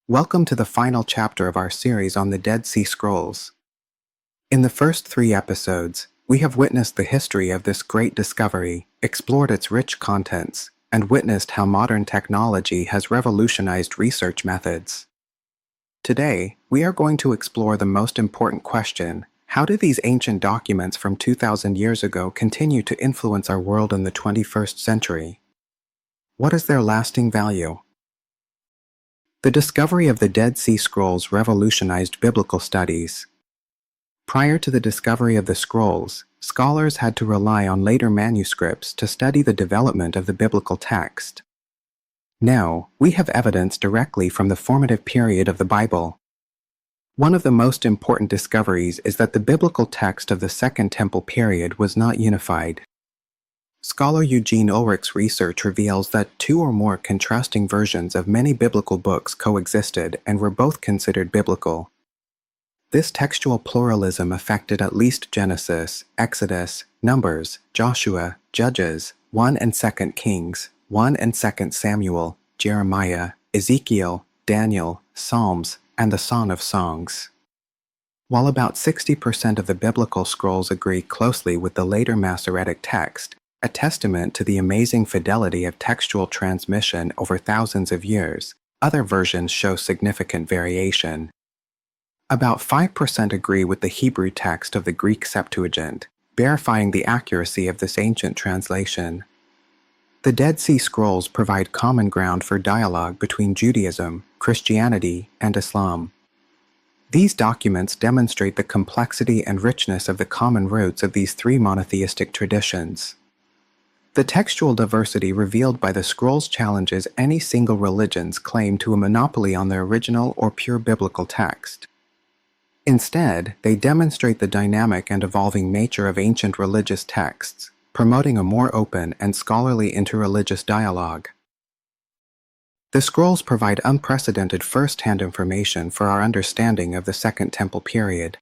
Welcome to the final chapter of our series on the Dead Sea Scrolls. In the first 3 episodes, we have witnessed the history of this great discovery, explored its rich contents, and witnessed how modern technology has revolutionized research methods. Today, we are going to explore the most important question: how do these ancient documents from 2,000 years ago continue to influence our world in the 21st century? What is their lasting value? The discovery of the Dead Sea Scrolls revolutionized biblical studies. Prior to the discovery of the scrolls, scholars had to rely on later manuscripts to study the development of the biblical text. Now, we have evidence directly from the formative period of the Bible. One of the most important discoveries is that the biblical text of the Second Temple period was not unified. Scholar Eugene Ulrich's research reveals that 2 or more contrasting versions of many biblical books coexisted and were both considered biblical. This textual pluralism affected at least Genesis, Exodus, Numbers, Joshua, Judges, 1 and 2 Kings, 1 and 2 Samuel, Jeremiah, Ezekiel, Daniel, Psalms, and the Song of Songs. While about 60% of the biblical scrolls agree closely with the later Masoretic text, a testament to the amazing fidelity of textual transmission over thousands of years, other versions show significant variation. About 5% agree with the Hebrew text of the Greek Septuagint, verifying the accuracy of this ancient translation. The Dead Sea Scrolls provide common ground for dialogue between Judaism, Christianity, and Islam. These documents demonstrate the complexity and richness of the common roots of these 3 monotheistic traditions. The textual diversity revealed by the scrolls challenges any single religion's claim to a monopoly on the original or pure biblical text. Instead, they demonstrate the dynamic and evolving nature of ancient religious texts, promoting a more open and scholarly interreligious dialogue. The scrolls provide unprecedented first-hand information for our understanding of the Second Temple period.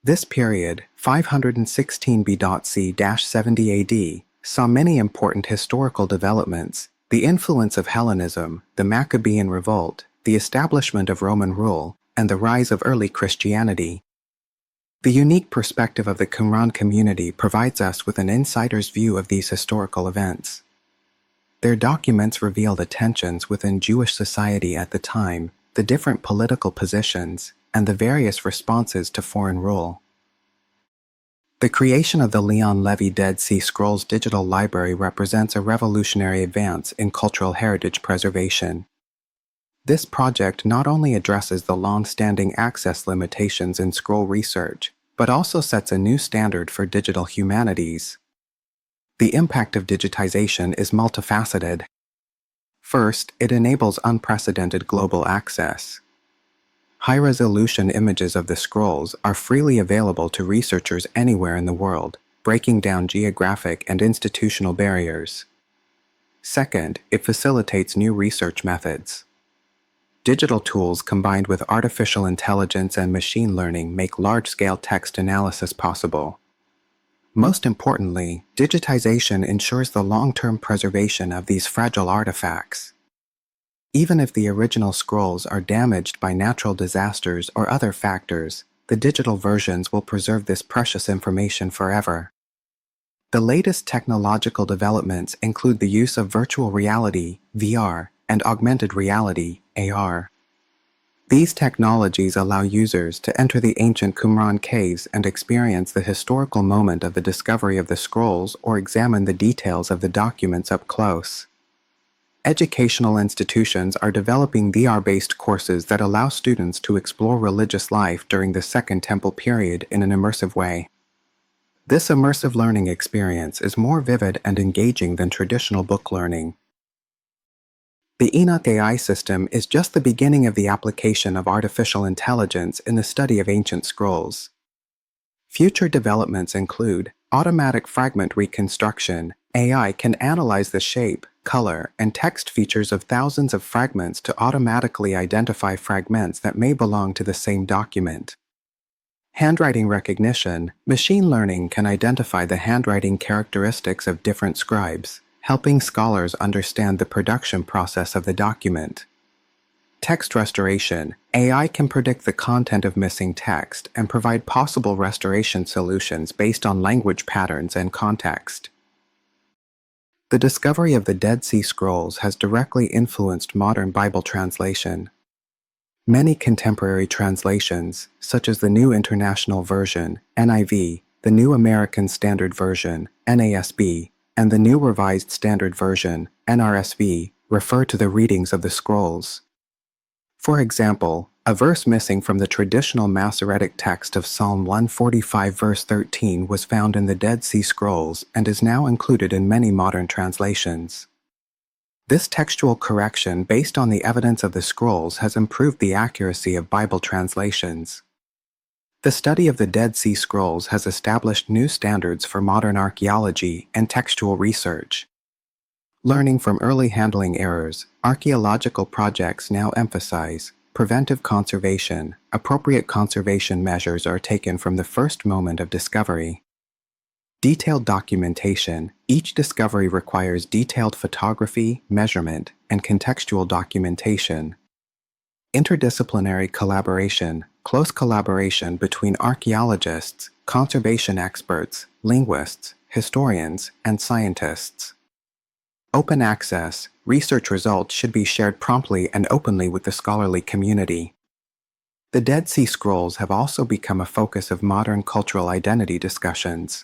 This period, 516 BC-70 AD, saw many important historical developments: the influence of Hellenism, the Maccabean Revolt, the establishment of Roman rule, and the rise of early Christianity. The unique perspective of the Qumran community provides us with an insider's view of these historical events. Their documents reveal the tensions within Jewish society at the time, the different political positions, and the various responses to foreign rule. The creation of the Leon Levy Dead Sea Scrolls Digital Library represents a revolutionary advance in cultural heritage preservation. This project not only addresses the long-standing access limitations in scroll research, but also sets a new standard for digital humanities. The impact of digitization is multifaceted. First, it enables unprecedented global access. High-resolution images of the scrolls are freely available to researchers anywhere in the world, breaking down geographic and institutional barriers. Second, it facilitates new research methods. Digital tools combined with artificial intelligence and machine learning make large-scale text analysis possible. Most importantly, digitization ensures the long-term preservation of these fragile artifacts. Even if the original scrolls are damaged by natural disasters or other factors, the digital versions will preserve this precious information forever. The latest technological developments include the use of virtual reality, VR, and augmented reality, AR. These technologies allow users to enter the ancient Qumran caves and experience the historical moment of the discovery of the scrolls or examine the details of the documents up close. Educational institutions are developing VR-based courses that allow students to explore religious life during the Second Temple period in an immersive way. This immersive learning experience is more vivid and engaging than traditional book learning. The Enoch AI system is just the beginning of the application of artificial intelligence in the study of ancient scrolls. Future developments include automatic fragment reconstruction. AI can analyze the shape, color, and text features of thousands of fragments to automatically identify fragments that may belong to the same document. Handwriting recognition. Machine learning can identify the handwriting characteristics of different scribes, helping scholars understand the production process of the document. Text restoration. AI can predict the content of missing text and provide possible restoration solutions based on language patterns and context. The discovery of the Dead Sea Scrolls has directly influenced modern Bible translation. Many contemporary translations, such as the New International Version, NIV, the New American Standard Version, NASB, and the New Revised Standard Version, NRSV, refer to the readings of the scrolls. For example, a verse missing from the traditional Masoretic text of Psalm 145 verse 13 was found in the Dead Sea Scrolls and is now included in many modern translations. This textual correction based on the evidence of the scrolls has improved the accuracy of Bible translations. The study of the Dead Sea Scrolls has established new standards for modern archaeology and textual research. Learning from early handling errors, archaeological projects now emphasize preventive conservation. Appropriate conservation measures are taken from the first moment of discovery. Detailed documentation. Each discovery requires detailed photography, measurement, and contextual documentation. Interdisciplinary collaboration. Close collaboration between archaeologists, conservation experts, linguists, historians, and scientists. Open access. Research results should be shared promptly and openly with the scholarly community. The Dead Sea Scrolls have also become a focus of modern cultural identity discussions.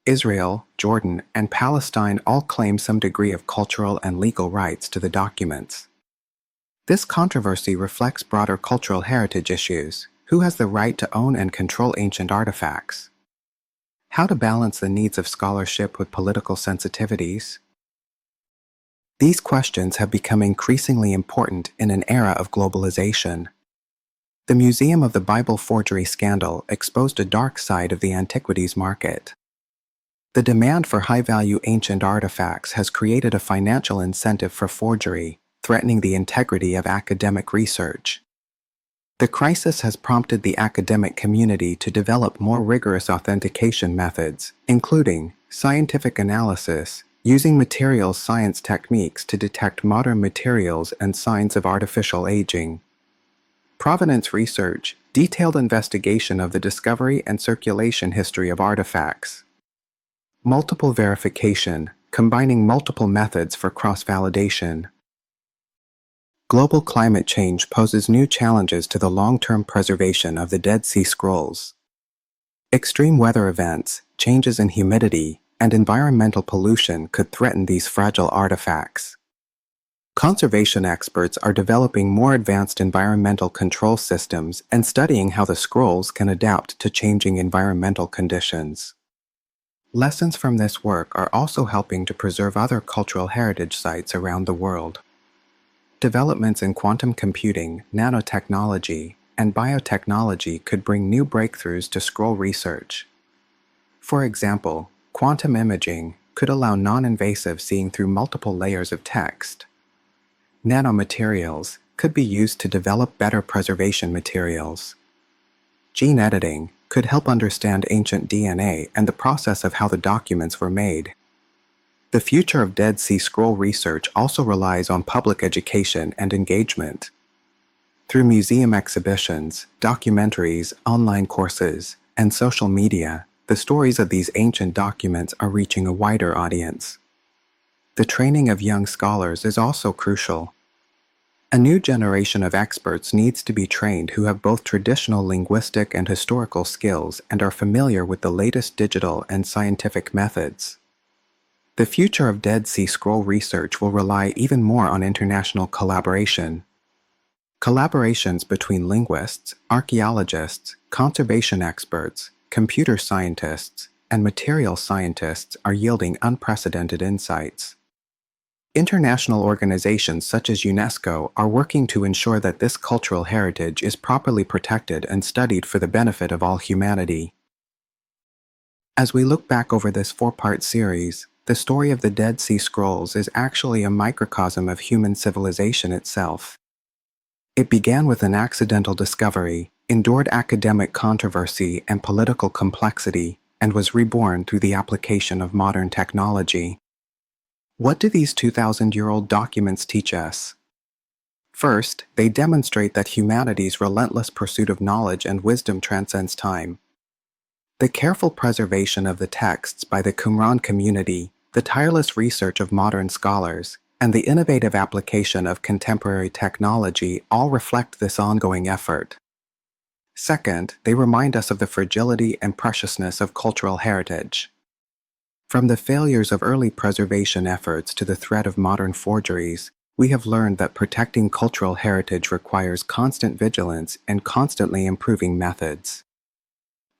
Israel, Jordan, and Palestine all claim some degree of cultural and legal rights to the documents. This controversy reflects broader cultural heritage issues. Who has the right to own and control ancient artifacts? How to balance the needs of scholarship with political sensitivities? These questions have become increasingly important in an era of globalization. The Museum of the Bible forgery scandal exposed a dark side of the antiquities market. The demand for high-value ancient artifacts has created a financial incentive for forgery, threatening the integrity of academic research. The crisis has prompted the academic community to develop more rigorous authentication methods, including scientific analysis, using materials science techniques to detect modern materials and signs of artificial aging. Provenance research, detailed investigation of the discovery and circulation history of artifacts. Multiple verification, combining multiple methods for cross-validation. Global climate change poses new challenges to the long-term preservation of the Dead Sea Scrolls. Extreme weather events, changes in humidity, and environmental pollution could threaten these fragile artifacts. Conservation experts are developing more advanced environmental control systems and studying how the scrolls can adapt to changing environmental conditions. Lessons from this work are also helping to preserve other cultural heritage sites around the world. Developments in quantum computing, nanotechnology, and biotechnology could bring new breakthroughs to scroll research. For example, quantum imaging could allow non-invasive seeing through multiple layers of text. Nanomaterials could be used to develop better preservation materials. Gene editing could help understand ancient DNA and the process of how the documents were made. The future of Dead Sea Scroll research also relies on public education and engagement. Through museum exhibitions, documentaries, online courses, and social media, the stories of these ancient documents are reaching a wider audience. The training of young scholars is also crucial. A new generation of experts needs to be trained who have both traditional linguistic and historical skills and are familiar with the latest digital and scientific methods. The future of Dead Sea Scroll research will rely even more on international collaboration. Collaborations between linguists, archaeologists, conservation experts, computer scientists, and material scientists are yielding unprecedented insights. International organizations such as UNESCO are working to ensure that this cultural heritage is properly protected and studied for the benefit of all humanity. As we look back over this four-part series, the story of the Dead Sea Scrolls is actually a microcosm of human civilization itself. It began with an accidental discovery, endured academic controversy and political complexity, and was reborn through the application of modern technology. What do these 2,000-year-old documents teach us? First, they demonstrate that humanity's relentless pursuit of knowledge and wisdom transcends time. The careful preservation of the texts by the Qumran community, the tireless research of modern scholars, and the innovative application of contemporary technology all reflect this ongoing effort. Second, they remind us of the fragility and preciousness of cultural heritage. From the failures of early preservation efforts to the threat of modern forgeries, we have learned that protecting cultural heritage requires constant vigilance and constantly improving methods.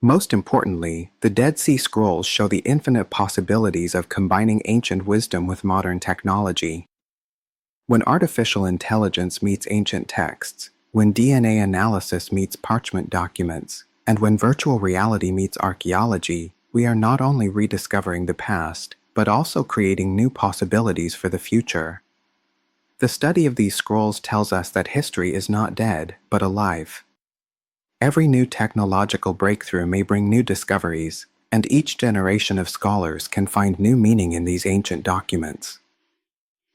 Most importantly, the Dead Sea Scrolls show the infinite possibilities of combining ancient wisdom with modern technology. When artificial intelligence meets ancient texts, when DNA analysis meets parchment documents, and when virtual reality meets archaeology, we are not only rediscovering the past, but also creating new possibilities for the future. The study of these scrolls tells us that history is not dead, but alive. Every new technological breakthrough may bring new discoveries, and each generation of scholars can find new meaning in these ancient documents.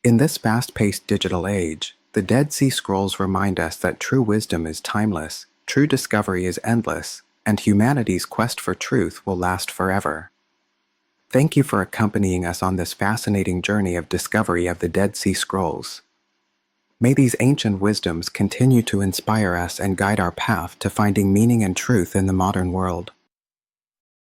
In this fast-paced digital age, the Dead Sea Scrolls remind us that true wisdom is timeless, true discovery is endless, and humanity's quest for truth will last forever. Thank you for accompanying us on this fascinating journey of discovery of the Dead Sea Scrolls. May these ancient wisdoms continue to inspire us and guide our path to finding meaning and truth in the modern world.